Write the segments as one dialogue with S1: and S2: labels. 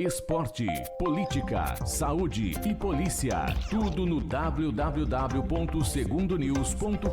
S1: esporte, política, saúde e polícia. Tudo no www.segundonews.com.br.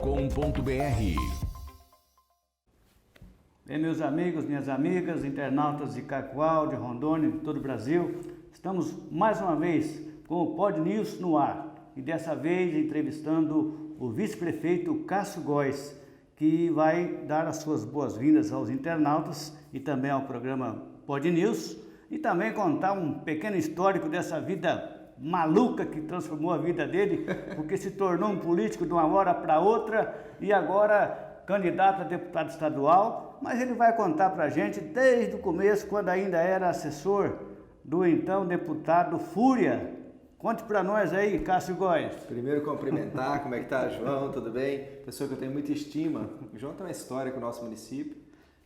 S2: Bem, meus amigos, minhas amigas, internautas de Cacoal, de Rondônia, de todo o Brasil, estamos mais uma vez com o Pod News no ar e dessa vez entrevistando o vice-prefeito Cássio Góes, que vai dar as suas boas-vindas aos internautas e também ao programa Pod News e também contar um pequeno histórico dessa vida maluca que transformou a vida dele, porque se tornou um político de uma hora para outra e agora candidato a deputado estadual, mas ele vai contar para a gente desde o começo, quando ainda era assessor do então deputado Fúria. Conte para nós aí, Cássio Góes.
S3: Primeiro cumprimentar, como é que tá, João, tudo bem? Pessoa que eu tenho muita estima. O João tem uma história com o nosso município,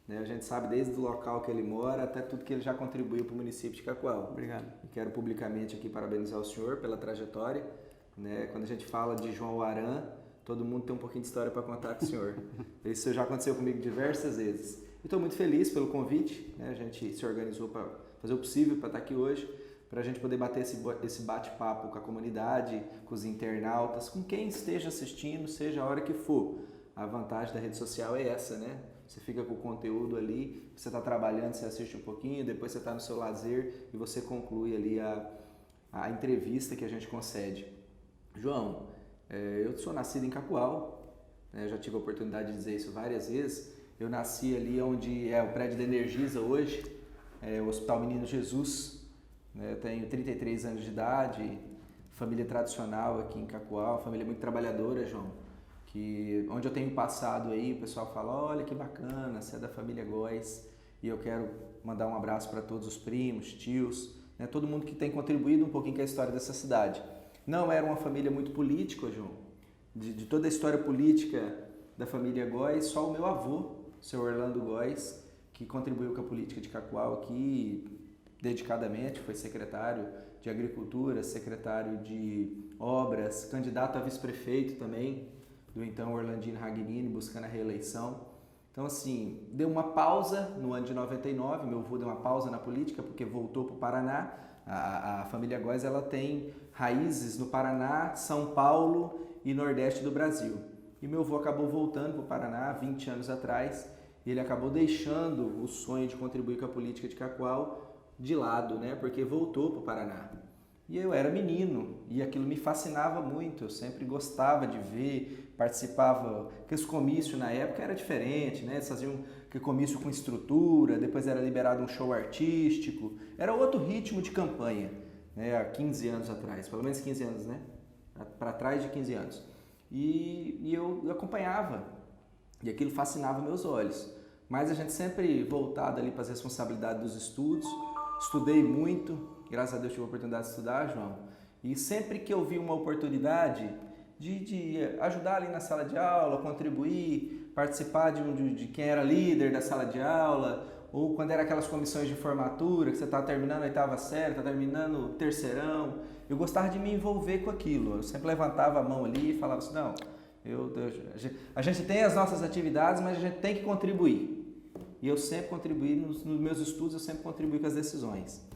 S3: né? A gente sabe desde o local que ele mora até tudo que ele já contribuiu para o município de Cacoal.
S2: Obrigado.
S3: E quero publicamente aqui parabenizar o senhor pela trajetória, né? Quando a gente fala de João Aran, todo mundo tem um pouquinho de história para contar com o senhor. Isso já aconteceu comigo diversas vezes. Estou muito feliz pelo convite, né? A gente se organizou para fazer o possível para estar aqui hoje, para a gente poder bater esse bate-papo com a comunidade, com os internautas, com quem esteja assistindo, seja a hora que for. A vantagem da rede social é essa, né? Você fica com o conteúdo ali, você está trabalhando, você assiste um pouquinho, depois você está no seu lazer e você conclui ali a entrevista que a gente concede. João, eu sou nascido em Cacoal, né? Já tive a oportunidade de dizer isso várias vezes. Eu nasci ali onde é o prédio da Energisa hoje, o Hospital Menino Jesus. Eu tenho 33 anos de idade, família tradicional aqui em Cacoal, família muito trabalhadora, João. Que onde eu tenho passado aí, o pessoal fala, olha que bacana, você é da família Góes. E eu quero mandar um abraço para todos os primos, tios, né, todo mundo que tem contribuído um pouquinho com a história dessa cidade. Não era uma família muito política, João. De toda a história política da família Góes, só o meu avô, o seu Orlando Góes, que contribuiu com a política de Cacoal aqui dedicadamente, foi secretário de Agricultura, secretário de Obras, candidato a vice-prefeito também, do então Orlandino Ragnini, buscando a reeleição. Então, assim, deu uma pausa no ano de 99, meu avô deu uma pausa na política porque voltou para o Paraná. A família Góes, ela tem raízes no Paraná, São Paulo e Nordeste do Brasil. E meu avô acabou voltando para o Paraná 20 anos atrás, e ele acabou deixando o sonho de contribuir com a política de Cacoal de lado, né? Porque voltou para o Paraná. E eu era menino e aquilo me fascinava muito, eu sempre gostava de ver, participava, porque os comícios na época era diferente, né? Eles faziam comício com estrutura, depois era liberado um show artístico, era outro ritmo de campanha, né? Há 15 anos atrás, pelo menos 15 anos, né? Para trás de 15 anos. E eu acompanhava, e aquilo fascinava meus olhos. Mas a gente sempre voltado ali para as responsabilidades dos estudos, estudei muito, graças a Deus tive a oportunidade de estudar, João, e sempre que eu vi uma oportunidade de ajudar ali na sala de aula, contribuir, participar de quem era líder da sala de aula, ou quando era aquelas comissões de formatura, que você está terminando a oitava série, está terminando o terceirão, eu gostava de me envolver com aquilo, eu sempre levantava a mão ali e falava assim, não, a gente tem as nossas atividades, mas a gente tem que contribuir. E eu sempre contribuí, nos meus estudos eu sempre contribuí com as decisões.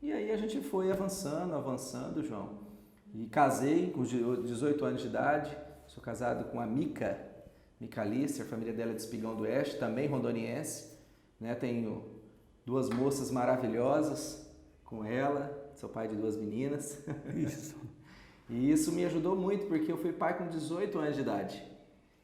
S3: E aí a gente foi avançando, João. E casei com 18 anos de idade, sou casado com a Mica Lister, a família dela é de Espigão do Oeste, também rondoniense. Né? Tenho duas moças maravilhosas com ela, sou pai de duas meninas.
S2: Isso.
S3: E isso me ajudou muito, porque eu fui pai com 18 anos de idade.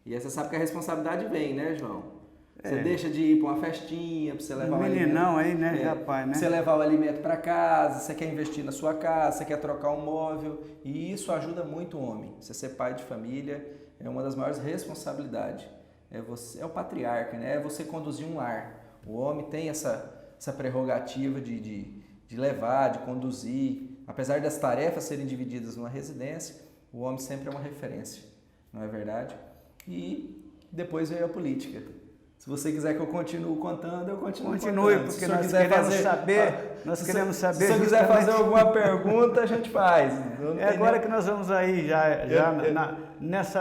S3: E aí você sabe que a responsabilidade vem, né, João? Você deixa de ir para uma festinha, para você levar o alimento.
S2: Meninão aí, né, rapaz, né?
S3: Pra você levar o alimento para casa, você quer investir na sua casa, você quer trocar um móvel. E isso ajuda muito o homem. Você ser pai de família é uma das maiores responsabilidades. É o patriarca, né? É você conduzir um lar. O homem tem essa prerrogativa de levar, de conduzir. Apesar das tarefas serem divididas numa residência, o homem sempre é uma referência, não é verdade? E depois veio a política. Se você quiser que eu continue contando, eu continuo
S2: Continue,
S3: contando.
S2: porque nós queremos saber. Se
S3: você quiser fazer alguma pergunta, a gente faz.
S2: Agora que nós vamos aí,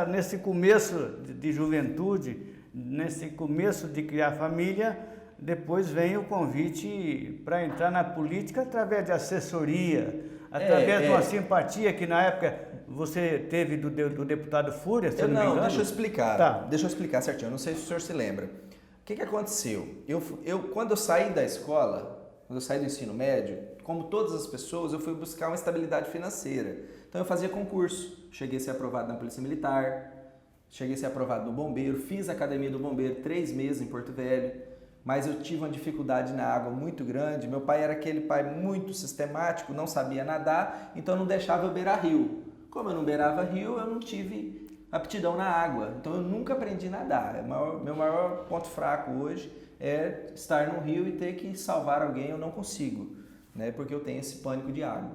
S2: nesse começo de juventude, nesse começo de criar família, depois vem o convite para entrar na política através de assessoria, através de uma simpatia que na época você teve do deputado Fúria, se eu não me engano.
S3: Deixa eu explicar.
S2: Tá.
S3: Deixa eu explicar certinho. Eu não sei se o senhor se lembra. O que aconteceu? Quando eu saí da escola, quando eu saí do ensino médio, como todas as pessoas, eu fui buscar uma estabilidade financeira. Então eu fazia concurso. Cheguei a ser aprovado na Polícia Militar, cheguei a ser aprovado no Bombeiro, fiz a Academia do Bombeiro 3 meses em Porto Velho, mas eu tive uma dificuldade na água muito grande. Meu pai era aquele pai muito sistemático, não sabia nadar, então não deixava eu beirar rio. Como eu não beirava rio, eu não tive aptidão na água, então eu nunca aprendi a nadar. Meu maior ponto fraco hoje é estar no rio e ter que salvar alguém, eu não consigo, né? Porque eu tenho esse pânico de água.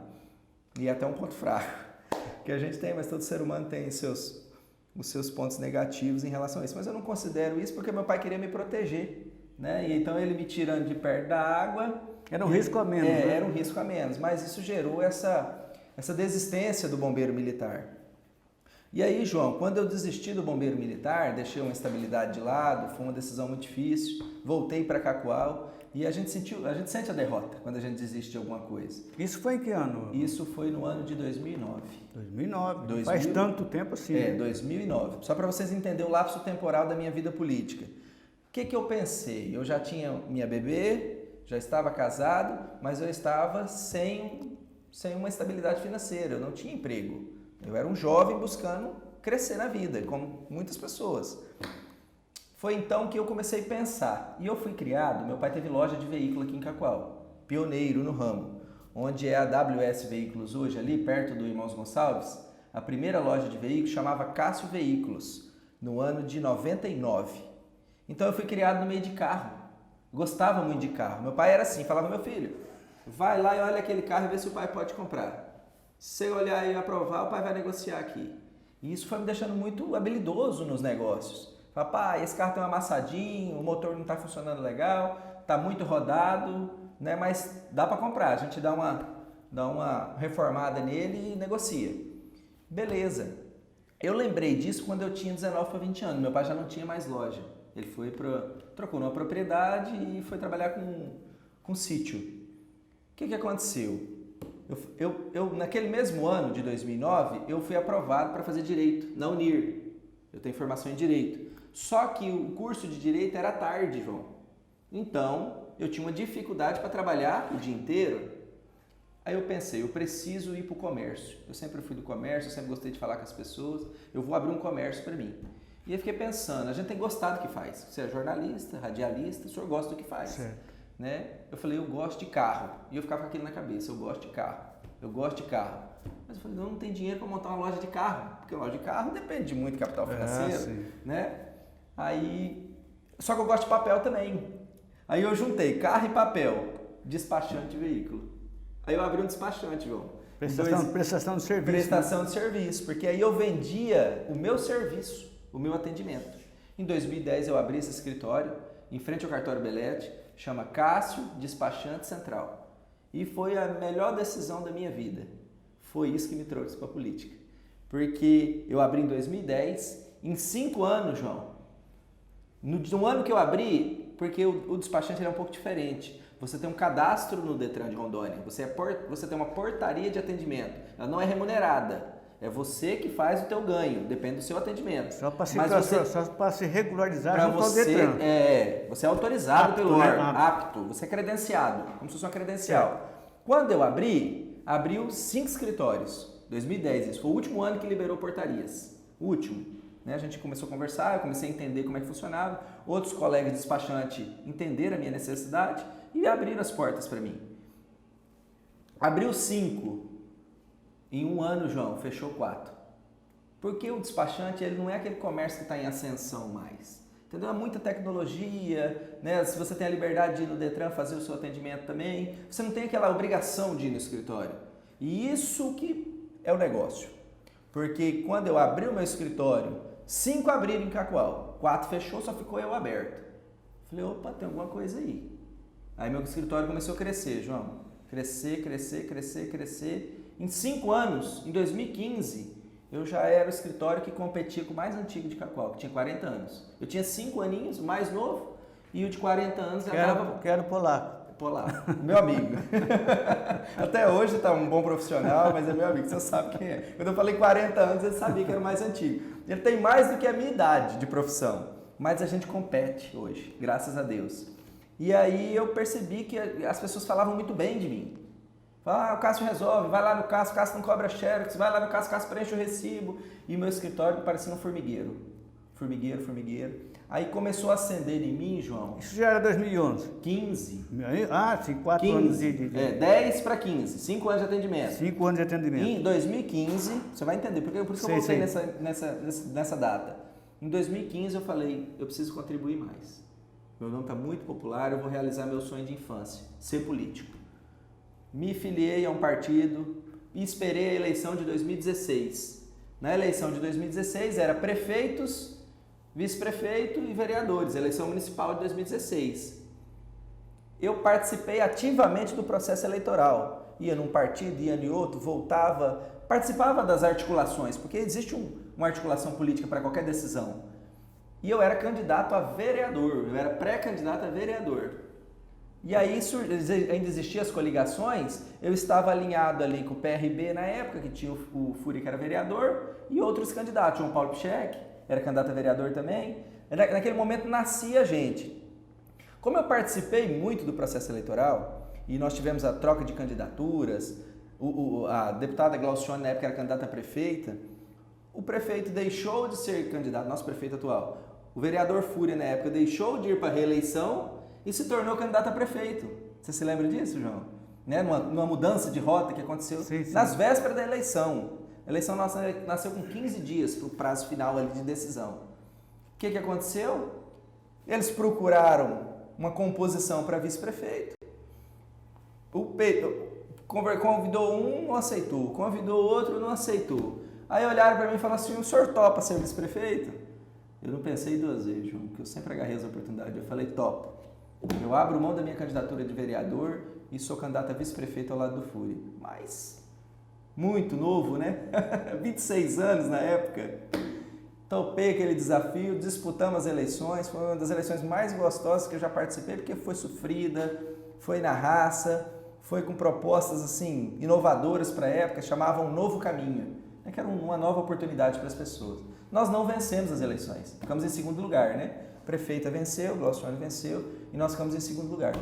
S3: E é até um ponto fraco que a gente tem, mas todo ser humano tem os seus pontos negativos em relação a isso. Mas eu não considero isso porque meu pai queria me proteger, né? E então ele me tirando de perto da água...
S2: Era um risco a menos, né?
S3: Era um risco a menos, mas isso gerou essa desistência do bombeiro militar. E aí, João, quando eu desisti do bombeiro militar, deixei uma estabilidade de lado, foi uma decisão muito difícil, voltei para Cacoal e a gente sente a derrota quando a gente desiste de alguma coisa.
S2: Isso foi em que ano?
S3: Isso foi no ano de 2009.
S2: 2009, faz tanto tempo assim.
S3: 2009. Só para vocês entenderem o lapso temporal da minha vida política. O que eu pensei? Eu já tinha minha bebê, já estava casado, mas eu estava sem uma estabilidade financeira, eu não tinha emprego. Eu era um jovem buscando crescer na vida, como muitas pessoas. Foi então que eu comecei a pensar. E eu fui criado, meu pai teve loja de veículo aqui em Cacoal, pioneiro no ramo, onde é a WS Veículos hoje, ali perto do Irmãos Gonçalves. A primeira loja de veículos chamava Cássio Veículos, no ano de 99. Então eu fui criado no meio de carro, gostava muito de carro. Meu pai era assim, falava, meu filho, vai lá e olha aquele carro e vê se o pai pode comprar. Se você olhar e aprovar, o pai vai negociar aqui. E isso foi me deixando muito habilidoso nos negócios. Fala, pai, esse carro tem um amassadinho, o motor não está funcionando legal, está muito rodado, né? Mas dá para comprar. A gente dá uma reformada nele e negocia. Beleza. Eu lembrei disso quando eu tinha 19 para 20 anos. Meu pai já não tinha mais loja. Ele trocou numa propriedade e foi trabalhar com sítio. O que aconteceu? Eu, naquele mesmo ano de 2009, eu fui aprovado para fazer Direito na Unir. Eu tenho formação em Direito. Só que o curso de Direito era tarde, João. Então, eu tinha uma dificuldade para trabalhar o dia inteiro. Aí eu pensei, eu preciso ir para o comércio. Eu sempre fui do comércio, eu sempre gostei de falar com as pessoas. Eu vou abrir um comércio para mim. E eu fiquei pensando, a gente tem que gostar do que faz. Você é jornalista, radialista, o senhor gosta do que faz.
S2: Certo.
S3: Né? Eu falei, eu gosto de carro. E eu ficava com aquilo na cabeça, eu gosto de carro. Mas eu falei, não tem dinheiro para montar uma loja de carro. Porque uma loja de carro depende de muito capital financeiro. Né? Aí, só que eu gosto de papel também. Aí eu juntei carro e papel, despachante de veículo. Aí eu abri um despachante, João.
S2: Prestação de serviço.
S3: Prestação de serviço, porque aí eu vendia o meu serviço, o meu atendimento. Em 2010 eu abri esse escritório, em frente ao cartório Belete, chama Cássio Despachante Central. E foi a melhor decisão da minha vida. Foi isso que me trouxe para a política. Porque eu abri em 2010, em 5 anos, João, no ano que eu abri, porque o despachante é um pouco diferente. Você tem um cadastro no Detran de Rondônia, você tem uma portaria de atendimento, ela não é remunerada. É você que faz o teu ganho, depende do seu atendimento.
S2: Só para se regularizar junto ao Detran.
S3: Você é autorizado pelo órgão, apto, você é credenciado, como se fosse uma credencial. Quando eu abriu 5 escritórios, 2010, isso foi o último ano que liberou portarias, o último. Né? A gente começou a conversar, eu comecei a entender como é que funcionava, outros colegas de despachante entenderam a minha necessidade e abriram as portas para mim. Abriu 5. Em um ano, João, fechou 4. Porque o despachante ele não é aquele comércio que está em ascensão mais. Entendeu? Há muita tecnologia, né? Se você tem a liberdade de ir no Detran fazer o seu atendimento também, você não tem aquela obrigação de ir no escritório. E isso que é o negócio. Porque quando eu abri o meu escritório, 5 abriram em Cacoal, 4 fechou, só ficou eu aberto. Falei, opa, tem alguma coisa aí. Aí meu escritório começou a crescer, João. Crescer. Em 5 anos, em 2015, eu já era o escritório que competia com o mais antigo de Cacoal, que tinha 40 anos. Eu tinha 5 aninhos, o mais novo, E o de 40 anos já estava...
S2: Quero polaco.
S3: Polaco, meu amigo. Até hoje está um bom profissional, mas é meu amigo, você sabe quem é. Quando eu falei 40 anos, ele sabia que era o mais antigo. Ele tem mais do que a minha idade de profissão, mas a gente compete hoje, graças a Deus. E aí eu percebi que as pessoas falavam muito bem de mim. Falavam, o Cássio resolve, vai lá no Cássio, o Cássio não cobra xerox, vai lá no Cássio, o Cássio preenche o recibo. E meu escritório parecia um formigueiro. Formigueiro. Aí começou a acender em mim, João.
S2: Isso já era 2011?
S3: 15.
S2: Ah, sim, 4 anos de...
S3: 10 para 15, 5 anos de atendimento.
S2: 5 anos de atendimento.
S3: Em 2015, você vai entender, por isso que eu voltei nessa data. Em 2015 eu falei, eu preciso contribuir mais. Meu nome está muito popular, eu vou realizar meu sonho de infância, ser político. Me filiei a um partido e esperei a eleição de 2016. Na eleição de 2016 era prefeitos, vice-prefeito e vereadores, eleição municipal de 2016. Eu participei ativamente do processo eleitoral. Ia num partido, ia em outro, voltava, participava das articulações, porque existe uma articulação política para qualquer decisão. E eu era candidato a vereador, eu era pré-candidato a vereador. E aí ainda existiam as coligações, eu estava alinhado ali com o PRB na época, que tinha o Furi, que era vereador, e outros candidatos, João Paulo Pichek, era candidato a vereador também. Naquele momento nascia gente. Como eu participei muito do processo eleitoral, e nós tivemos a troca de candidaturas, a deputada Glaucione na época era candidata a prefeita, o prefeito deixou de ser candidato, nosso prefeito atual, o vereador Fúria na época deixou de ir para a reeleição e se tornou candidato a prefeito. Você se lembra disso, João? Né? Numa mudança de rota que aconteceu nas vésperas da eleição. A eleição nossa nasceu com 15 dias para o prazo final ali de decisão. O que aconteceu? Eles procuraram uma composição para vice-prefeito. Convidou um, não aceitou. Convidou outro, não aceitou. Aí olharam para mim e falaram assim, o senhor topa ser vice-prefeito? Eu não pensei 2 vezes, João, porque eu sempre agarrei as oportunidades. Eu falei, topo. Eu abro mão da minha candidatura de vereador e sou candidato a vice-prefeito ao lado do Fúria. Mas, muito novo, né? 26 anos na época. Topei aquele desafio, disputamos as eleições, foi uma das eleições mais gostosas que eu já participei, porque foi sofrida, foi na raça, foi com propostas assim inovadoras para a época, chamavam um novo caminho, né, que era uma nova oportunidade para as pessoas. Nós não vencemos as eleições, ficamos em segundo lugar, né? A prefeita venceu, o Glaucione venceu e nós ficamos em segundo lugar.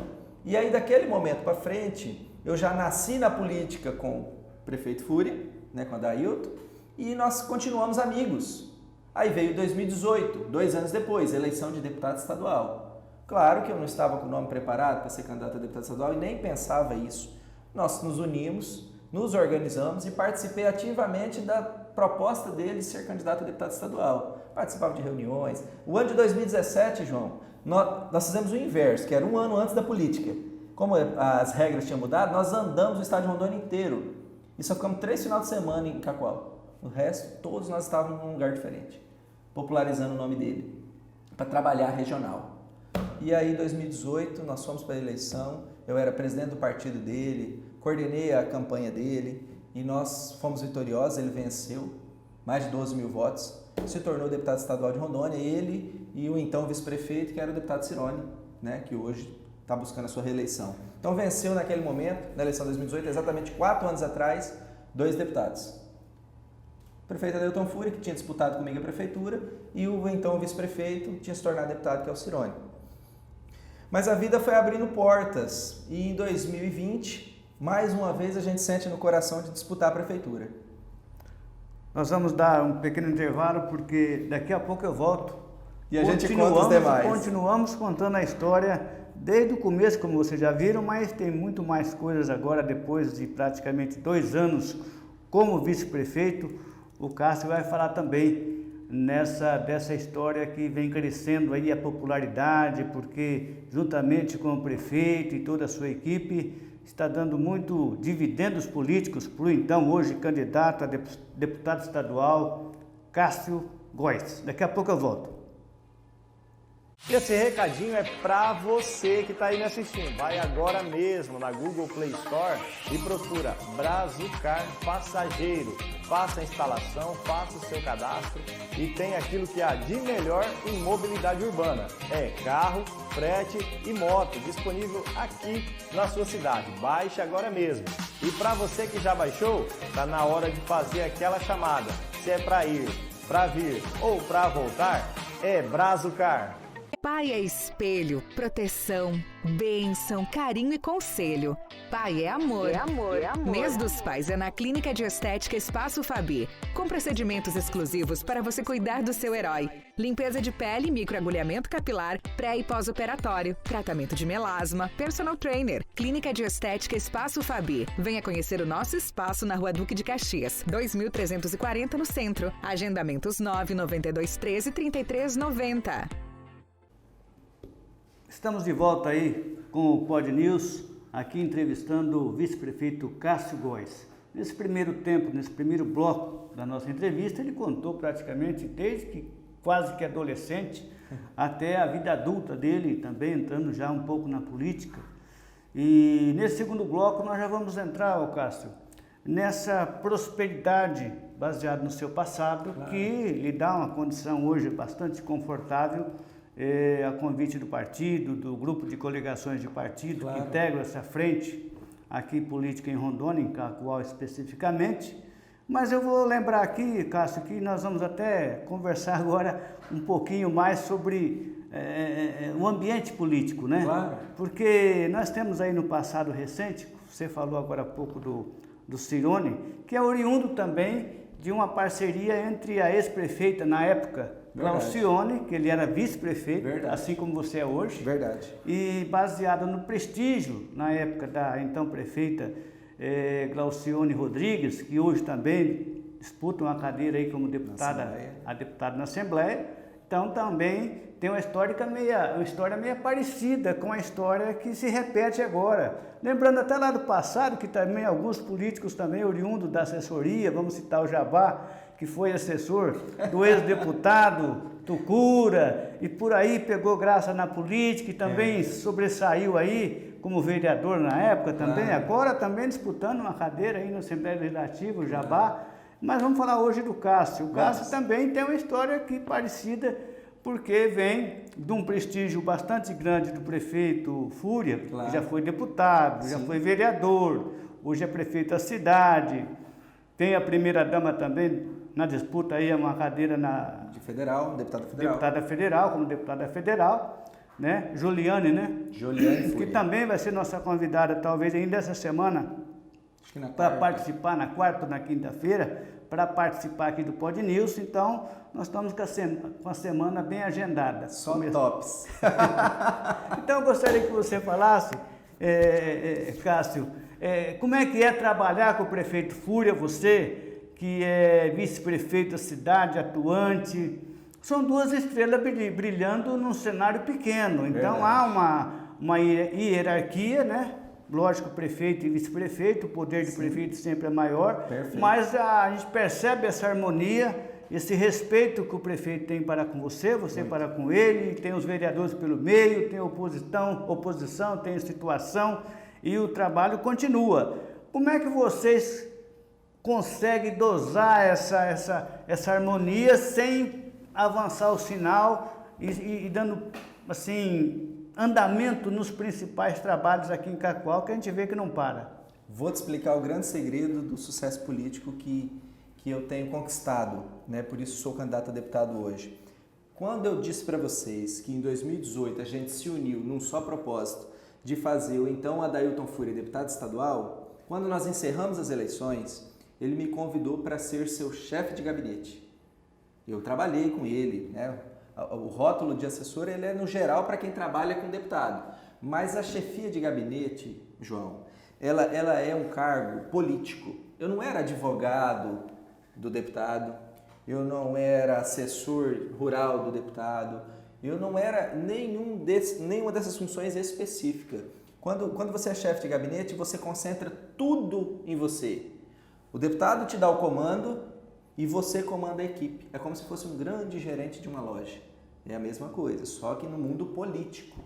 S3: E aí daquele momento para frente, eu já nasci na política com o prefeito Fúria, né, com a Dailton, e nós continuamos amigos. Aí veio 2018, 2 anos depois, eleição de deputado estadual. Claro que eu não estava com o nome preparado para ser candidato a deputado estadual e nem pensava isso. Nós nos unimos, nos organizamos e participei ativamente da proposta dele ser candidato a deputado estadual. Participava de reuniões. O ano de 2017, João, nós fizemos o inverso, que era 1 ano antes da política. Como as regras tinham mudado, nós andamos o estado de Rondônia inteiro. E só ficamos 3 finais de semana em Cacoal. O resto, todos nós estávamos num lugar diferente, popularizando o nome dele, para trabalhar regional. E aí, em 2018, nós fomos para a eleição, eu era presidente do partido dele, coordenei a campanha dele, e nós fomos vitoriosos, ele venceu, mais de 12 mil votos, se tornou deputado estadual de Rondônia, ele e o então vice-prefeito, que era o deputado Cirone, né, que hoje está buscando a sua reeleição. Então, venceu naquele momento, na eleição de 2018, exatamente 4 anos atrás, 2 deputados. O prefeito Adelton Fúria, que tinha disputado comigo a prefeitura, e o então vice-prefeito tinha se tornado deputado, que é o Cirone. Mas a vida foi abrindo portas, e em 2020, mais uma vez, a gente sente no coração de disputar a prefeitura.
S2: Nós vamos dar um pequeno intervalo, porque daqui a pouco eu volto.
S3: E a gente conta os demais.
S2: Continuamos contando a história desde o começo, como vocês já viram, mas tem muito mais coisas agora, depois de praticamente 2 anos como vice-prefeito. O Cássio vai falar também dessa história que vem crescendo aí a popularidade, porque juntamente com o prefeito e toda a sua equipe, está dando muito dividendos políticos para o então hoje candidato a deputado estadual, Cássio Góes. Daqui a pouco eu volto.
S4: Esse recadinho é pra você que tá aí me assistindo. Vai agora mesmo na Google Play Store e procura Brazucar Passageiro. Faça a instalação, faça o seu cadastro e tem aquilo que há de melhor em mobilidade urbana. É carro, frete e moto disponível aqui na sua cidade. Baixe agora mesmo. E para você que já baixou, tá na hora de fazer aquela chamada. Se é para ir, para vir ou para voltar, é Brazucar.
S5: Pai é espelho, proteção, bênção, carinho e conselho. Pai é amor. Mês dos Pais é na Clínica de Estética Espaço Fabi, com procedimentos exclusivos para você cuidar do seu herói. Limpeza de pele, microagulhamento capilar, pré e pós-operatório, tratamento de melasma, personal trainer. Clínica de Estética Espaço Fabi. Venha conhecer o nosso espaço na Rua Duque de Caxias, 2340 no centro. Agendamentos 992133390.
S2: Estamos de volta aí com o Pod News, aqui entrevistando o vice-prefeito Cássio Góes. Nesse primeiro tempo, nesse primeiro bloco da nossa entrevista, ele contou praticamente desde que quase que adolescente até a vida adulta dele, também entrando já um pouco na política. E nesse segundo bloco nós já vamos entrar, Cássio, nessa prosperidade baseada no seu passado, claro, que lhe dá uma condição hoje bastante confortável, a convite do partido, do grupo de coligações de partido, claro, que integra essa frente aqui política em Rondônia, em Cacoal especificamente. Mas eu vou lembrar aqui, Cássio, que nós vamos até conversar agora um pouquinho mais sobre o ambiente político, né? Claro. Porque nós temos aí no passado recente, você falou agora há pouco do Cirone, que é oriundo também de uma parceria entre a ex-prefeita na época, Glaucione, que ele era vice-prefeito, assim como você é hoje. Verdade. E baseada no prestígio, na época da então prefeita Glaucione Rodrigues, que hoje também disputa uma cadeira aí como deputada, a deputada na Assembleia. Então também tem uma história meio parecida com a história que se repete agora. Lembrando até lá do passado, que também alguns políticos também oriundos da assessoria, vamos citar o Jabá, que foi assessor do ex-deputado Tucura, e por aí pegou graça na política e também sobressaiu aí como vereador na época também, agora também disputando uma cadeira aí na Assembleia Legislativa, o Jabá. Mas vamos falar hoje do Cássio. O Cássio também tem uma história aqui parecida, porque vem de um prestígio bastante grande do prefeito Fúria, que já foi deputado, já foi vereador, hoje é prefeito da cidade. Tem a primeira-dama também na disputa aí, uma cadeira de federal, deputada federal, como deputada federal, né? Juliane, né? Juliane Fúria. Que também vai ser nossa convidada, talvez ainda essa semana, para participar na quarta ou na quinta-feira, para participar aqui do Pod News. Então, nós estamos com a semana bem agendada. Só tops. Então, eu gostaria que você falasse, Cássio, como é que é trabalhar com o prefeito Fúria, você, que é vice-prefeito da cidade, atuante. São duas estrelas brilhando num cenário pequeno. Então, há uma hierarquia, né? Lógico, prefeito e vice-prefeito, o poder de prefeito sempre é maior, mas a gente percebe essa harmonia, esse respeito que o prefeito tem para com você para com ele, tem os vereadores pelo meio, tem oposição, tem situação, e o trabalho continua. Como é que vocês conseguem dosar essa harmonia sem avançar o sinal e dando, assim, andamento nos principais trabalhos aqui em Cacoal, que a gente vê que não para?
S3: Vou te explicar o grande segredo do sucesso político que eu tenho conquistado, né? Por isso sou candidato a deputado hoje. Quando eu disse para vocês que em 2018 a gente se uniu num só propósito de fazer o então Adailton Fúria deputado estadual, quando nós encerramos as eleições, ele me convidou para ser seu chefe de gabinete. Eu trabalhei com ele, né? O rótulo de assessor, ele é no geral para quem trabalha com deputado. Mas a chefia de gabinete, João, ela é um cargo político. Eu não era advogado do deputado, eu não era assessor rural do deputado, eu não era nenhuma dessas funções específica. Quando você é chefe de gabinete, você concentra tudo em você. O deputado te dá o comando e você comanda a equipe. É como se fosse um grande gerente de uma loja. É a mesma coisa, só que no mundo político.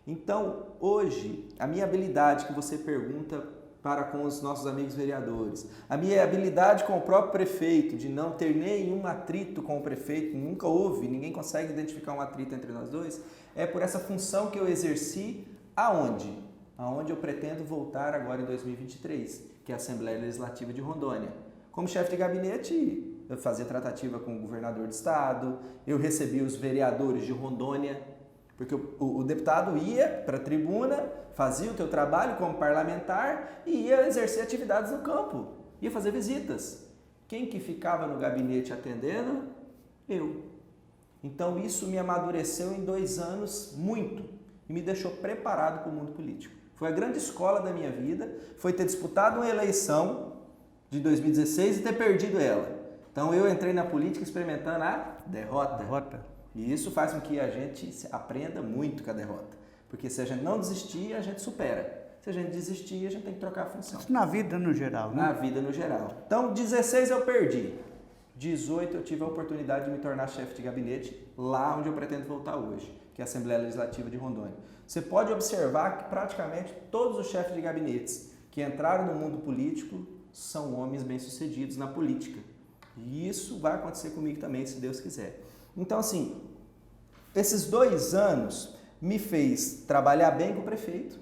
S3: Então, hoje, a minha habilidade que você pergunta para com os nossos amigos vereadores, a minha habilidade com o próprio prefeito, de não ter nenhum atrito com o prefeito, nunca houve, ninguém consegue identificar um atrito entre nós dois, é por essa função que eu exerci aonde? Aonde eu pretendo voltar agora em 2023, que é a Assembleia Legislativa de Rondônia. Como chefe de gabinete, eu fazia tratativa com o governador do estado, eu recebia os vereadores de Rondônia, porque o deputado ia para a tribuna, fazia o teu trabalho como parlamentar e ia exercer atividades no campo, ia fazer visitas. Quem que ficava no gabinete atendendo? Eu. Então isso me amadureceu em 2 anos muito e me deixou preparado para o mundo político. Foi a grande escola da minha vida, foi ter disputado uma eleição de 2016 e ter perdido ela. Então eu entrei na política experimentando a derrota. E isso faz com que a gente aprenda muito com a derrota. Porque se a gente não desistir, a gente supera. Se a gente desistir, a gente tem que trocar a função.
S2: Isso na vida no geral, né?
S3: Na vida no geral. Então, 16 eu perdi. 18 eu tive a oportunidade de me tornar chefe de gabinete lá onde eu pretendo voltar hoje, que é a Assembleia Legislativa de Rondônia. Você pode observar que praticamente todos os chefes de gabinetes que entraram no mundo político são homens bem-sucedidos na política. E isso vai acontecer comigo também, se Deus quiser. Então, assim, esses 2 anos me fez trabalhar bem com o prefeito,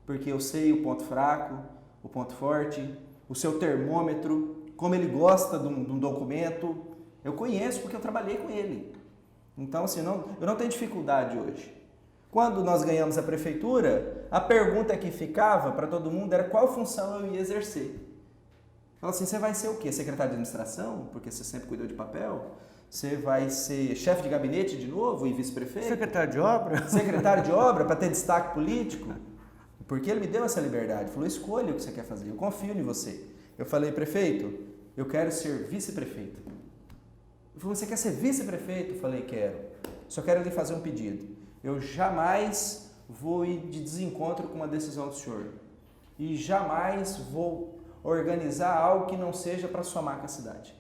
S3: porque eu sei o ponto fraco, o ponto forte, o seu termômetro, como ele gosta de um documento. Eu conheço porque eu trabalhei com ele. Então, assim, eu não tenho dificuldade hoje. Quando nós ganhamos a prefeitura, a pergunta que ficava para todo mundo era qual função eu ia exercer. Fala assim, você vai ser o quê? Secretário de administração? Porque você sempre cuidou de papel? Você vai ser chefe de gabinete de novo e vice-prefeito?
S2: Secretário de obra?
S3: Secretário de obra para ter destaque político? Porque ele me deu essa liberdade. Falou, escolha o que você quer fazer, eu confio em você. Eu falei, prefeito, eu quero ser vice-prefeito. Ele falou, você quer ser vice-prefeito? Eu falei, quero. Só quero lhe fazer um pedido. Eu jamais vou ir de desencontro com uma decisão do senhor. E jamais vou organizar algo que não seja para somar com a cidade.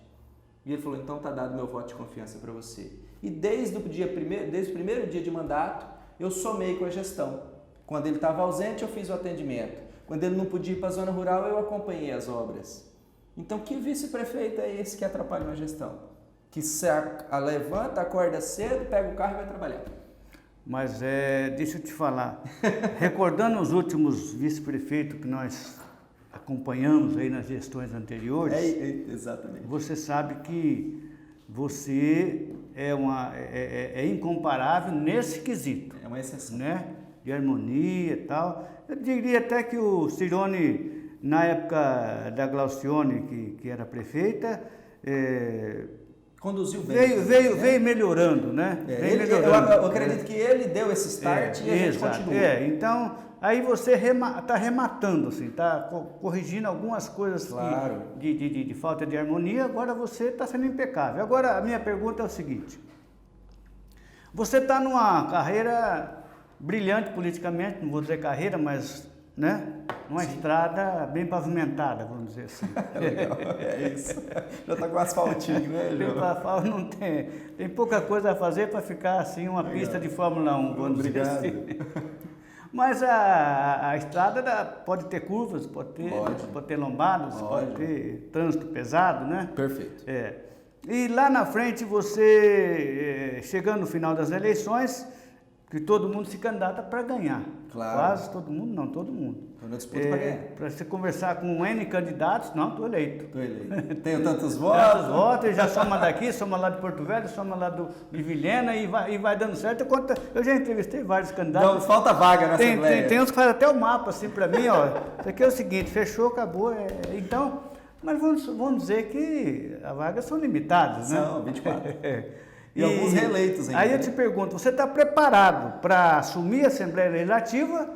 S3: E ele falou, então está dado meu voto de confiança para você. E desde o primeiro dia de mandato, eu somei com a gestão. Quando ele estava ausente, eu fiz o atendimento. Quando ele não podia ir para a zona rural, eu acompanhei as obras. Então, que vice-prefeito é esse que atrapalhou a gestão? Que levanta, acorda cedo, pega o carro e vai trabalhar.
S2: Mas deixa eu te falar, recordando os últimos vice-prefeitos que nós acompanhamos aí nas gestões anteriores,
S3: Exatamente.
S2: Você sabe que você é incomparável nesse quesito.
S3: É uma exceção.
S2: Né? De harmonia e tal. Eu diria até que o Cirone, na época da Glaucione, que era prefeita,
S3: conduziu bem.
S2: Veio melhorando, né?
S3: Eu acredito que ele deu esse start e a gente continua.
S2: Então, aí você está rematando, assim, está corrigindo algumas coisas
S3: claro.
S2: de falta de harmonia, agora você está sendo impecável. Agora, a minha pergunta é o seguinte, você está numa carreira brilhante politicamente, não vou dizer carreira, mas, né, numa estrada bem pavimentada, vamos dizer assim.
S3: Legal, é isso. Já está com asfaltinho, né, João?
S2: Asfalto não tem. Tem pouca coisa a fazer para ficar assim uma pista de Fórmula 1, vamos dizer assim. Mas a estrada pode ter curvas, pode ter lombadas, pode ter trânsito pesado, né?
S3: Perfeito.
S2: E lá na frente você, chegando no final das eleições, que todo mundo se candidata para ganhar.
S3: Claro.
S2: Quase todo mundo, não todo mundo.
S3: Estou na disputa para ganhar.
S2: Para você conversar com N candidatos, não, estou eleito.
S3: Estou eleito. Tenho tantos votos.
S2: Já soma daqui, soma lá de Porto Velho, soma lá de Vilhena e vai dando certo. Eu já entrevistei vários candidatos.
S3: Não, falta vaga na Assembleia.
S2: Tem uns que fazem até o mapa assim para mim, ó. Isso aqui é o seguinte, fechou, acabou. Então, mas vamos dizer que as vagas são limitadas, né?
S3: São, 24. E alguns reeleitos ainda.
S2: Aí eu te pergunto, você está preparado para assumir a Assembleia Legislativa,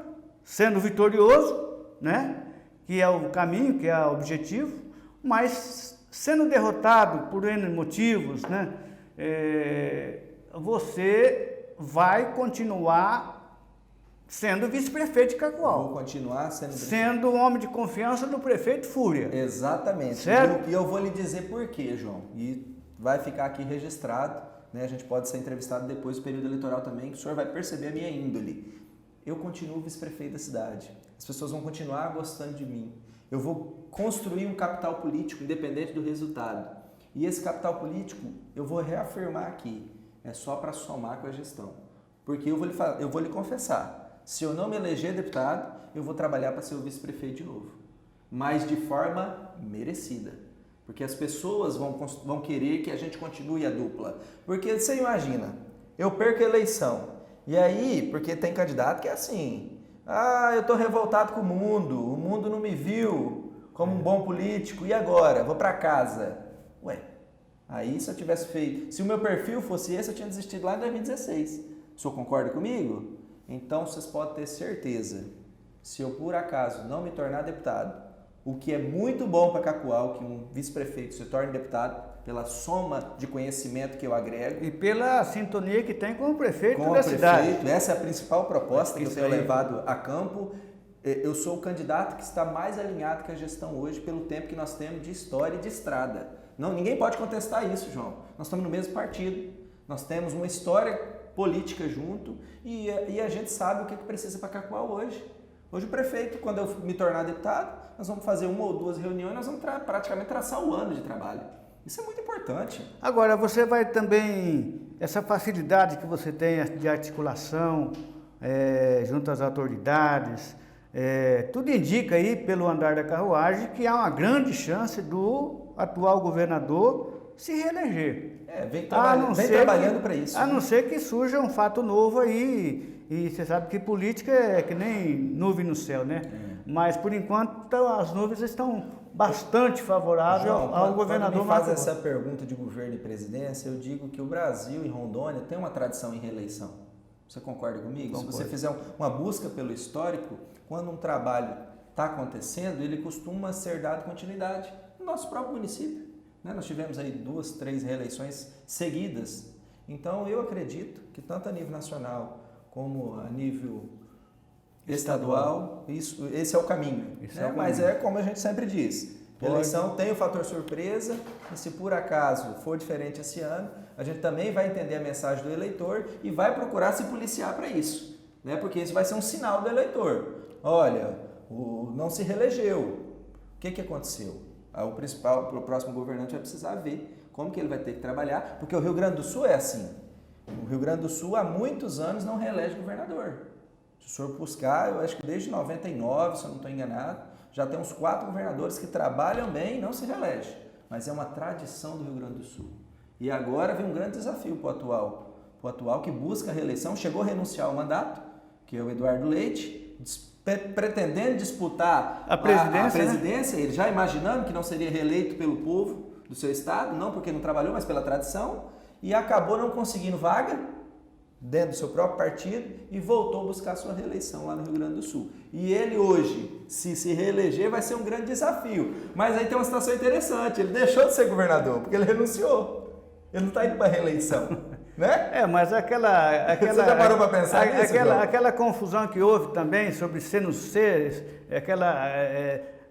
S2: sendo vitorioso, né? Que é o caminho, que é o objetivo, mas sendo derrotado por N motivos, né? Você vai continuar sendo vice-prefeito de Cacoal.
S3: Vou continuar
S2: sendo um homem de confiança do prefeito Fúria.
S3: Exatamente.
S2: Certo?
S3: E eu vou lhe dizer por quê, João. E vai ficar aqui registrado né? A gente pode ser entrevistado depois do período eleitoral também, que o senhor vai perceber a minha índole. Eu continuo vice-prefeito da cidade. As pessoas vão continuar gostando de mim. Eu vou construir um capital político independente do resultado. E esse capital político, eu vou reafirmar aqui, é só para somar com a gestão. Porque eu vou lhe confessar, se eu não me eleger deputado, eu vou trabalhar para ser o vice-prefeito de novo. Mas de forma merecida. Porque as pessoas vão querer que a gente continue a dupla. Porque você imagina, eu perco a eleição. E aí, porque tem candidato que é assim, eu estou revoltado com o mundo não me viu como um bom político, e agora? Vou para casa. Ué, aí se eu tivesse feito, se o meu perfil fosse esse, eu tinha desistido lá em 2016. O senhor concorda comigo? Então vocês podem ter certeza, se eu por acaso não me tornar deputado, o que é muito bom para Cacoal, que um vice-prefeito se torne deputado, pela soma de conhecimento que eu agrego.
S2: E pela sintonia que tem com o prefeito da cidade.
S3: Essa é a principal proposta que eu tenho levado a campo. Eu sou o candidato que está mais alinhado com a gestão hoje, pelo tempo que nós temos de história e de estrada. Ninguém pode contestar isso, João. Nós estamos no mesmo partido, nós temos uma história política junto e a gente sabe o que precisa para Cacoal hoje. Hoje o prefeito, quando eu me tornar deputado, nós vamos fazer 1 ou 2 reuniões, nós vamos praticamente traçar o ano de trabalho. Isso é muito importante.
S2: Agora, você vai também, essa facilidade que você tem de articulação junto às autoridades, tudo indica aí, pelo andar da carruagem, que há uma grande chance do atual governador se reeleger.
S3: Vem trabalhando para isso.
S2: A não ser que surja um fato novo aí, e você sabe que política é que nem nuvem no céu, né? Mas, por enquanto, as nuvens estão bastante favoráveis ao governador.
S3: Quando me faz essa pergunta de governo e presidência, eu digo que o Brasil e Rondônia tem uma tradição em reeleição. Você concorda comigo?
S2: Concordo.
S3: Se você fizer uma busca pelo histórico, quando um trabalho está acontecendo, ele costuma ser dado continuidade no nosso próprio município. Nós tivemos aí 2, 3 reeleições seguidas. Então, eu acredito que tanto a nível nacional como a nível estadual, esse é o caminho. Mas é como a gente sempre diz, a eleição tem o fator surpresa, e se por acaso for diferente esse ano, a gente também vai entender a mensagem do eleitor e vai procurar se policiar para isso, porque isso vai ser um sinal do eleitor. Olha, não se reelegeu, o que aconteceu? O próximo governante vai precisar ver como que ele vai ter que trabalhar, porque o Rio Grande do Sul é assim. O Rio Grande do Sul há muitos anos não reelege governador. Se o senhor buscar, eu acho que desde 99, se eu não estou enganado, já tem uns 4 governadores que trabalham bem e não se reelegem. Mas é uma tradição do Rio Grande do Sul. E agora vem um grande desafio para o atual que busca a reeleição, chegou a renunciar ao mandato, que é o Eduardo Leite, pretendendo disputar a presidência, ele já imaginando que não seria reeleito pelo povo do seu estado, não porque não trabalhou, mas pela tradição, e acabou não conseguindo vaga dentro do seu próprio partido e voltou a buscar sua reeleição lá no Rio Grande do Sul. E ele hoje, se reeleger, vai ser um grande desafio. Mas aí tem uma situação interessante, ele deixou de ser governador, porque ele renunciou. Ele não está indo para a reeleição, né?
S2: Mas
S3: Você já parou para pensar nisso?
S2: Aquela confusão que houve também sobre ser no ser, aquela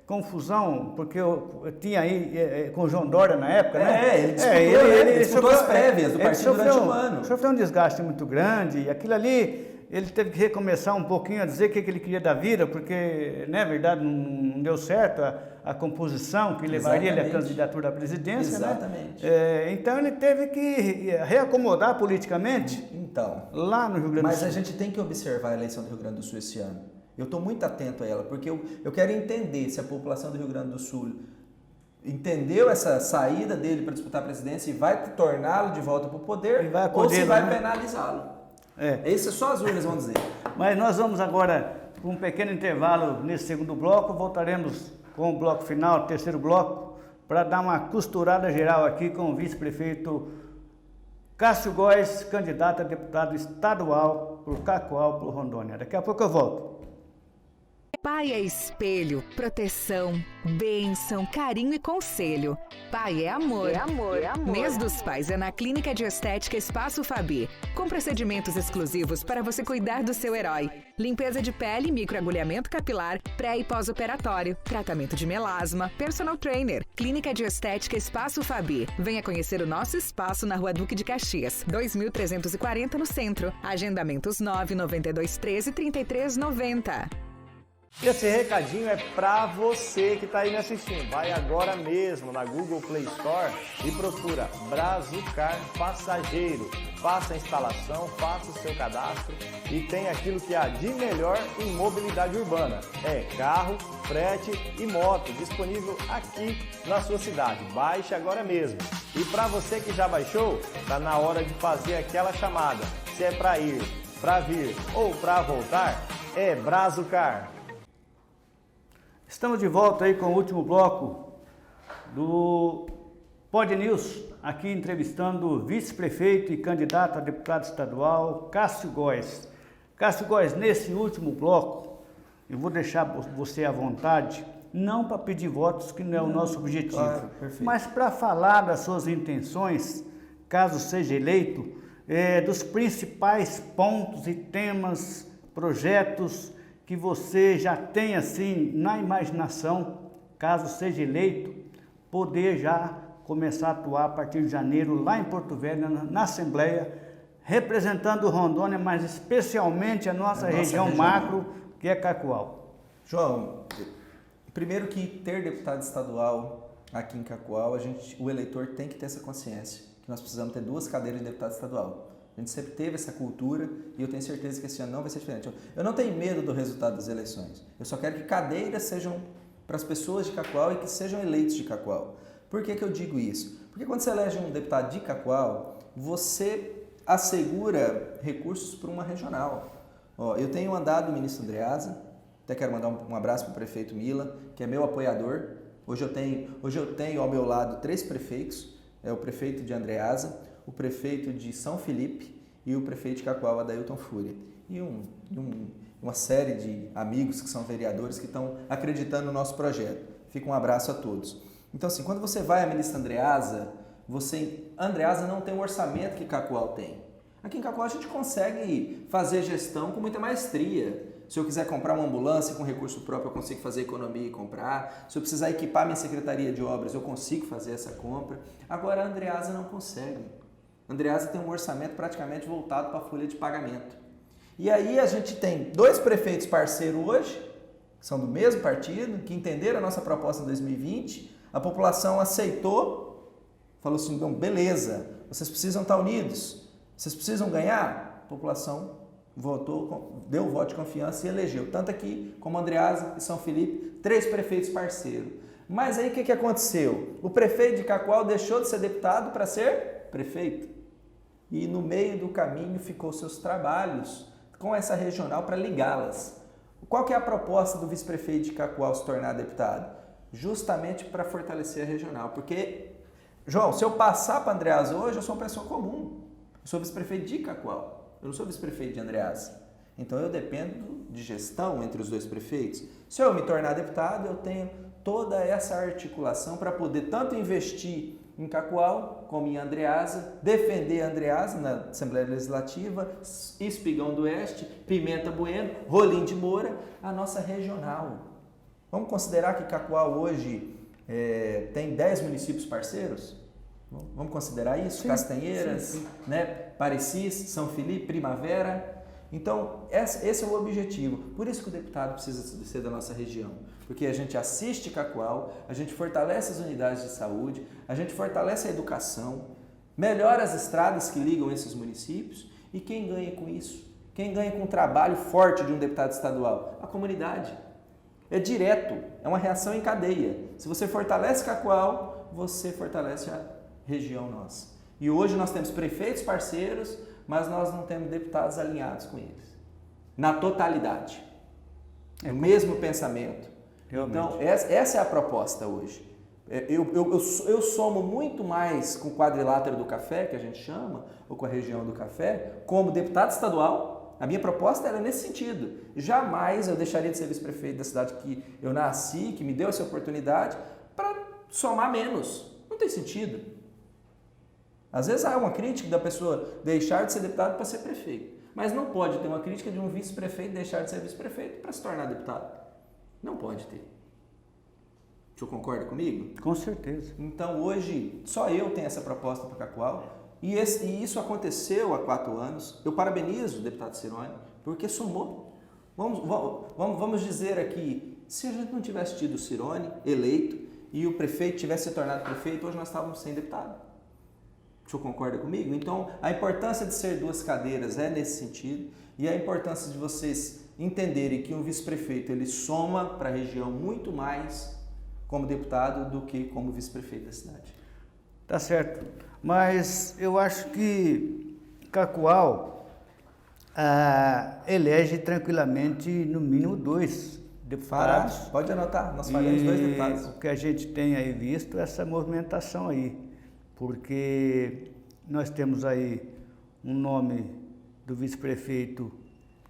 S2: confusão, porque eu tinha aí com o João Dória na época, né?
S3: Ele disputou as prévias do partido durante um ano.
S2: Sofreu um desgaste muito grande, e aquilo ali, ele teve que recomeçar um pouquinho a dizer o que ele queria da vida, porque, na verdade, não deu certo a composição que levaria ele à candidatura à presidência.
S3: Exatamente.
S2: Então, ele teve que reacomodar politicamente lá no Rio Grande do Sul.
S3: Mas a gente tem que observar a eleição do Rio Grande do Sul esse ano. Eu estou muito atento a ela, porque eu quero entender se a população do Rio Grande do Sul entendeu essa saída dele para disputar a presidência e vai torná-lo de volta para o poder, ou se vai penalizá-lo. Isso só as urnas vão dizer.
S2: Mas nós vamos agora para um pequeno intervalo nesse segundo bloco, voltaremos com o bloco final, terceiro bloco, para dar uma costurada geral aqui com o vice-prefeito Cássio Góes, candidato a deputado estadual por Cacoal, por Rondônia. Daqui a pouco eu volto.
S5: Pai é espelho, proteção, bênção, carinho e conselho. Pai é amor. Mês dos Pais é na Clínica de Estética Espaço Fabi, com procedimentos exclusivos para você cuidar do seu herói. Limpeza de pele, microagulhamento capilar, pré e pós-operatório, tratamento de melasma, personal trainer, Clínica de Estética Espaço Fabi. Venha conhecer o nosso espaço na Rua Duque de Caxias, 2340 no centro. Agendamentos 992133390.
S4: E esse recadinho é pra você que tá aí me assistindo. Vai agora mesmo na Google Play Store e procura Brazucar Passageiro. Faça a instalação, faça o seu cadastro e tem aquilo que há de melhor em mobilidade urbana. É carro, frete e moto disponível aqui na sua cidade. Baixe agora mesmo. E para você que já baixou, tá na hora de fazer aquela chamada. Se é para ir, para vir ou para voltar, é Brazucar.
S2: Estamos de volta aí com o último bloco do Pod News, aqui entrevistando o vice-prefeito e candidato a deputado estadual, Cássio Góes. Cássio Góes, nesse último bloco, eu vou deixar você à vontade, não para pedir votos, que não é o nosso objetivo,
S3: claro,
S2: mas para falar das suas intenções, caso seja eleito, dos principais pontos e temas, projetos que você já tem assim na imaginação, caso seja eleito, poder já começar a atuar a partir de janeiro lá em Porto Velho, na Assembleia, representando Rondônia, mas especialmente a nossa região macro, que é Cacoal.
S3: João, primeiro que ter deputado estadual aqui em Cacoal, o eleitor tem que ter essa consciência, que nós precisamos ter 2 cadeiras de deputado estadual. A gente sempre teve essa cultura e eu tenho certeza que esse ano não vai ser diferente. Eu não tenho medo do resultado das eleições. Eu só quero que cadeiras sejam para as pessoas de Cacoal e que sejam eleitos de Cacoal. Por que eu digo isso? Porque quando você elege um deputado de Cacoal, você assegura recursos para uma regional. Eu tenho andado o ministro Andreasa, até quero mandar um abraço para o prefeito Mila, que é meu apoiador. Hoje eu tenho ao meu lado 3 prefeitos, o prefeito de Andreasa, o prefeito de São Felipe e o prefeito de Cacoal, Adailton Fúria. E uma série de amigos que são vereadores que estão acreditando no nosso projeto. Fica um abraço a todos. Então, assim, quando você vai à ministra Andreasa, Andreasa não tem o orçamento que Cacoal tem. Aqui em Cacoal a gente consegue fazer gestão com muita maestria. Se eu quiser comprar uma ambulância com recurso próprio, eu consigo fazer economia e comprar. Se eu precisar equipar minha secretaria de obras, eu consigo fazer essa compra. Agora a Andreasa não consegue. A Andreasa tem um orçamento praticamente voltado para a folha de pagamento. E aí a gente tem 2 prefeitos parceiros hoje, que são do mesmo partido, que entenderam a nossa proposta em 2020. A população aceitou, falou assim, então, beleza, vocês precisam estar unidos, vocês precisam ganhar. A população votou, deu o voto de confiança e elegeu. Tanto aqui como Andreasa e São Felipe, 3 prefeitos parceiros. Mas aí o que aconteceu? O prefeito de Cacoal deixou de ser deputado para ser prefeito. E no meio do caminho ficou seus trabalhos com essa regional para ligá-las. Qual que é a proposta do vice-prefeito de Cacoal se tornar deputado? Justamente para fortalecer a regional. Porque, João, se eu passar para Andreasa hoje, eu sou uma pessoa comum. Eu sou vice-prefeito de Cacoal. Eu não sou vice-prefeito de Andreasa. Então eu dependo de gestão entre os 2 prefeitos. Se eu me tornar deputado, eu tenho toda essa articulação para poder tanto investir em Cacoal como em Andreasa, defender Andreasa na Assembleia Legislativa, Espigão do Oeste, Pimenta Bueno, Rolim de Moura, a nossa regional. Vamos considerar que Cacoal hoje tem 10 municípios parceiros? Vamos considerar isso? Sim, Castanheiras, sim. Né? Parecis, São Felipe, Primavera. Então, esse é o objetivo. Por isso que o deputado precisa ser da nossa região. Porque a gente assiste Cacoal, a gente fortalece as unidades de saúde, a gente fortalece a educação, melhora as estradas que ligam esses municípios. E quem ganha com isso? Quem ganha com o trabalho forte de um deputado estadual? A comunidade. É direto, é uma reação em cadeia. Se você fortalece Cacoal, você fortalece a região nossa. E hoje nós temos prefeitos parceiros, mas nós não temos deputados alinhados com eles. Na totalidade. É o mesmo pensamento. Realmente. Então, essa é a proposta hoje. Eu somo muito mais com o quadrilátero do café, que a gente chama, ou com a região do café, como deputado estadual, A minha proposta era nesse sentido. Jamais eu deixaria de ser vice-prefeito da cidade que eu nasci, que me deu essa oportunidade, para somar menos. Não tem sentido. Às vezes há uma crítica da pessoa deixar de ser deputado para ser prefeito. Mas não pode ter uma crítica de um vice-prefeito deixar de ser vice-prefeito para se tornar deputado. Não pode ter. O senhor concorda comigo?
S2: Com certeza.
S3: Então hoje só eu tenho essa proposta para Cacoal e isso aconteceu há 4 anos. Eu parabenizo o deputado Cirone porque somou. Vamos dizer aqui, se a gente não tivesse tido o Cirone eleito e o prefeito tivesse se tornado prefeito, hoje nós estávamos sem deputado. O senhor concorda comigo? Então a importância de ser 2 cadeiras é nesse sentido e a importância de vocês entenderem que um vice-prefeito ele soma para a região muito mais como deputado do que como vice-prefeito da cidade.
S2: Tá certo, mas eu acho que Cacoal elege tranquilamente no mínimo 2 deputados.
S3: Pode anotar, nós faremos 2 deputados.
S2: O que a gente tem aí visto é essa movimentação aí, porque nós temos aí um nome do vice-prefeito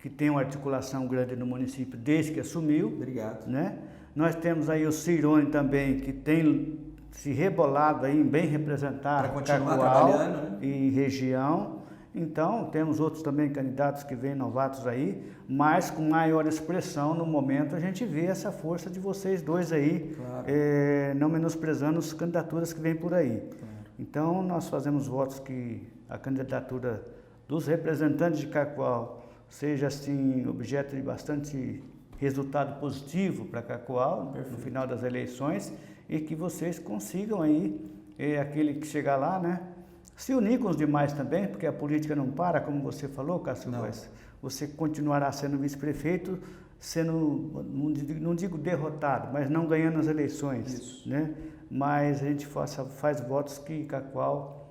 S2: que tem uma articulação grande no município desde que assumiu.
S3: Obrigado.
S2: Né? Nós temos aí o Cirone também, que tem se rebolado aí em bem representar Cacoal, né? E região. Então, temos outros também candidatos que vêm novatos aí, mas com maior expressão no momento a gente vê essa força de vocês 2 aí, claro. Não menosprezando as candidaturas que vêm por aí. Claro. Então, nós fazemos votos que a candidatura dos representantes de Cacoal seja, assim, objeto de bastante resultado positivo para Cacoal no final das eleições e que vocês consigam aí, aquele que chegar lá, né, se unir com os demais também, porque a política não para, como você falou, Cássio Góes. Você continuará sendo vice-prefeito, sendo, não digo derrotado, mas não ganhando as eleições. Isso. Né? Mas a gente faz votos que Cacoal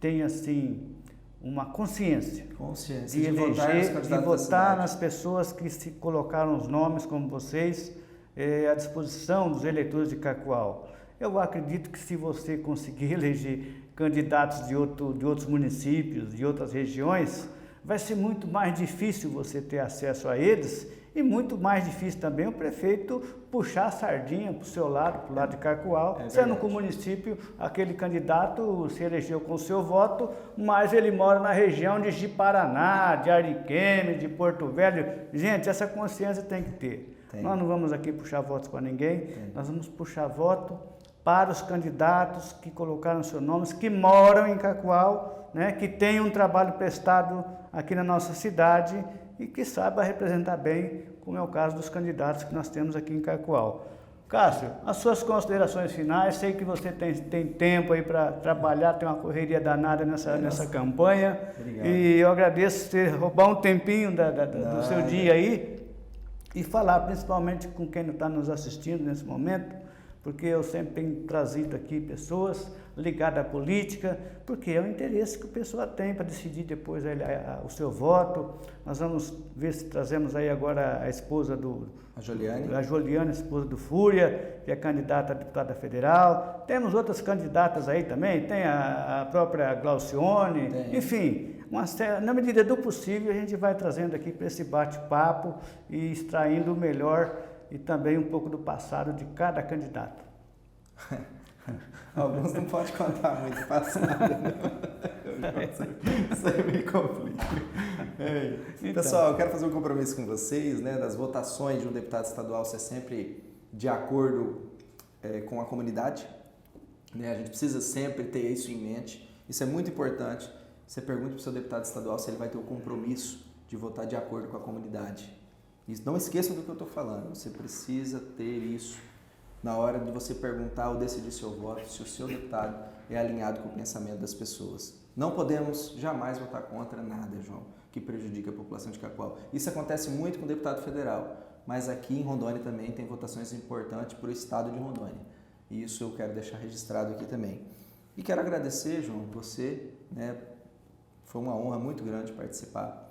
S2: tenha, assim, uma consciência de eleger e votar nas pessoas que se colocaram os nomes, como vocês, à disposição dos eleitores de Cacoal. Eu acredito que se você conseguir eleger candidatos de outros municípios, de outras regiões, vai ser muito mais difícil você ter acesso a eles e muito mais difícil também o prefeito puxar a sardinha para o seu lado, para o lado de Cacoal, sendo que o município, aquele candidato se elegeu com o seu voto, mas ele mora na região de Ji-Paraná, de Ariquemes, de Porto Velho. Gente, essa consciência tem que ter. Nós não vamos aqui puxar votos para ninguém, nós vamos puxar voto para os candidatos que colocaram seus nomes, que moram em Cacoal, né, que têm um trabalho prestado aqui na nossa cidade e que saiba representar bem, como é o caso dos candidatos que nós temos aqui em Cacoal. Cássio, as suas considerações finais, sei que você tem tempo aí para trabalhar, tem uma correria danada nessa campanha. Obrigado. E eu agradeço você roubar um tempinho do seu dia aí e falar principalmente com quem está nos assistindo nesse momento, porque eu sempre tenho trazido aqui pessoas ligadas à política, porque é o interesse que a pessoa tem para decidir depois o seu voto. Nós vamos ver se trazemos aí agora a esposa a Joliane, esposa do Fúria, que é candidata a deputada federal. Temos outras candidatas aí também, tem a própria Glaucione, enfim, na medida do possível a gente vai trazendo aqui para esse bate-papo e extraindo o melhor e também um pouco do passado de cada candidato.
S3: Alguns não podem contar muito passado. Isso aí me complica. Então. Pessoal, eu quero fazer um compromisso com vocês, né, das votações de um deputado estadual ser sempre de acordo com a comunidade. Né? A gente precisa sempre ter isso em mente. Isso é muito importante. Você pergunta para o seu deputado estadual se ele vai ter o compromisso de votar de acordo com a comunidade. Não esqueçam do que eu estou falando, você precisa ter isso na hora de você perguntar ou decidir seu voto, se o seu deputado é alinhado com o pensamento das pessoas. Não podemos jamais votar contra nada, João, que prejudique a população de Cacoal. Isso acontece muito com o deputado federal, mas aqui em Rondônia também tem votações importantes para o estado de Rondônia. E isso eu quero deixar registrado aqui também. E quero agradecer, João, você, né, foi uma honra muito grande participar.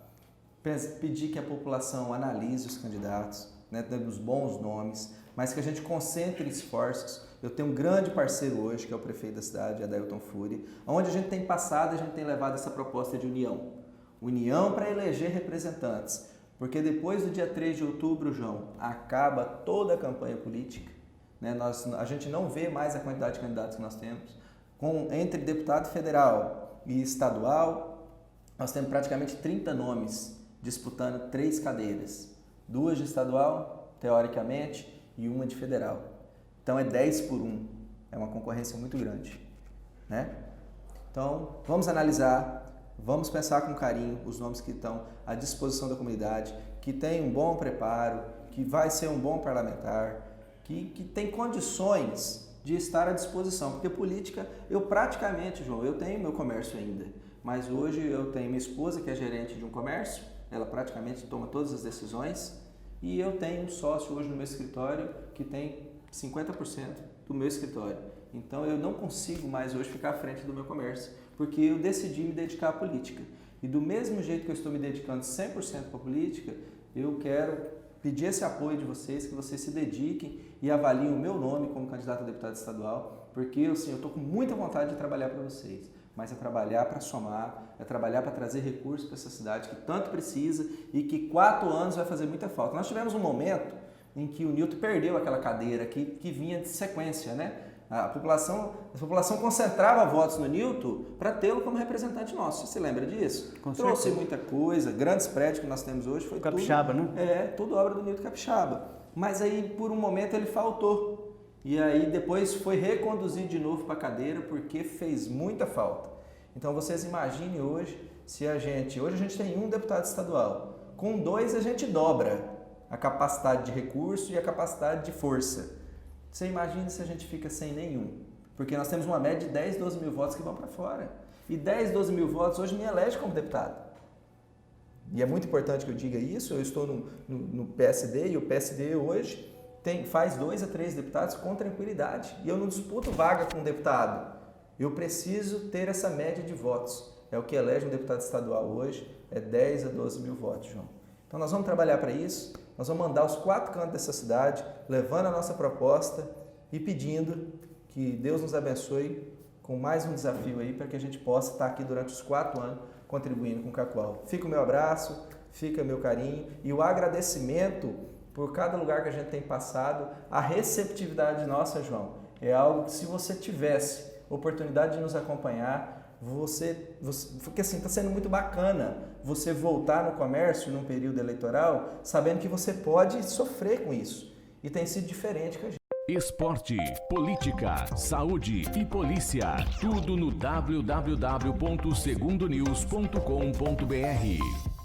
S3: Pedir que a população analise os candidatos, né, temos bons nomes, mas que a gente concentre esforços. Eu tenho um grande parceiro hoje, que é o prefeito da cidade, Adailton Fúria, onde a gente tem passado, a gente tem levado essa proposta de união, união para eleger representantes. Porque depois do dia 3 de outubro, João, acaba toda a campanha política. Né? A gente não vê mais a quantidade de candidatos que nós temos. Entre deputado federal e estadual, nós temos praticamente 30 nomes disputando 3 cadeiras. 2 de estadual, teoricamente, e 1 de federal. Então é 10 por 1. É uma concorrência muito grande. Né? Então, vamos analisar. Vamos pensar com carinho os nomes que estão à disposição da comunidade, que tem um bom preparo, que vai ser um bom parlamentar, que tem condições de estar à disposição. Porque política, eu praticamente, João, eu tenho meu comércio ainda, mas hoje eu tenho minha esposa que é gerente de um comércio, ela praticamente toma todas as decisões, e eu tenho um sócio hoje no meu escritório que tem 50% do meu escritório. Então eu não consigo mais hoje ficar à frente do meu comércio, porque eu decidi me dedicar à política. E do mesmo jeito que eu estou me dedicando 100% para a política, eu quero pedir esse apoio de vocês, que vocês se dediquem e avaliem o meu nome como candidato a deputado estadual, porque assim, eu estou com muita vontade de trabalhar para vocês, mas é trabalhar para somar, é trabalhar para trazer recursos para essa cidade que tanto precisa e que 4 anos vai fazer muita falta. Nós tivemos um momento em que o Nilton perdeu aquela cadeira que vinha de sequência, né? A população concentrava votos no Nilton para tê-lo como representante nosso. Você se lembra disso? Trouxe muita coisa, grandes prédios que nós temos hoje. Foi
S2: Capixaba,
S3: tudo, né? Tudo obra do Nilton Capixaba. Mas aí, por um momento, ele faltou. E aí, depois foi reconduzido de novo para a cadeira porque fez muita falta. Então, vocês imaginem hoje, hoje a gente tem 1 deputado estadual. Com 2, a gente dobra a capacidade de recurso e a capacidade de força. Você imagina se a gente fica sem nenhum, porque nós temos uma média de 10, 12 mil votos que vão para fora. E 10, 12 mil votos hoje me elege como deputado. E é muito importante que eu diga isso, eu estou no PSD e o PSD hoje faz 2 a 3 deputados com tranquilidade. E eu não disputo vaga com um deputado. Eu preciso ter essa média de votos. É o que elege um deputado estadual hoje, é 10 a 12 mil votos, João. Então nós vamos trabalhar para isso, nós vamos mandar os 4 cantos dessa cidade, levando a nossa proposta e pedindo que Deus nos abençoe com mais um desafio aí para que a gente possa estar aqui durante os 4 anos contribuindo com o Cacoal. Fica o meu abraço, fica o meu carinho e o agradecimento por cada lugar que a gente tem passado. A receptividade nossa, João, é algo que se você tivesse oportunidade de nos acompanhar, porque assim, está sendo muito bacana você voltar no comércio num período eleitoral, sabendo que você pode sofrer com isso. E tem sido diferente com a gente.
S1: Esporte, política, saúde e polícia. Tudo no www.segundonews.com.br.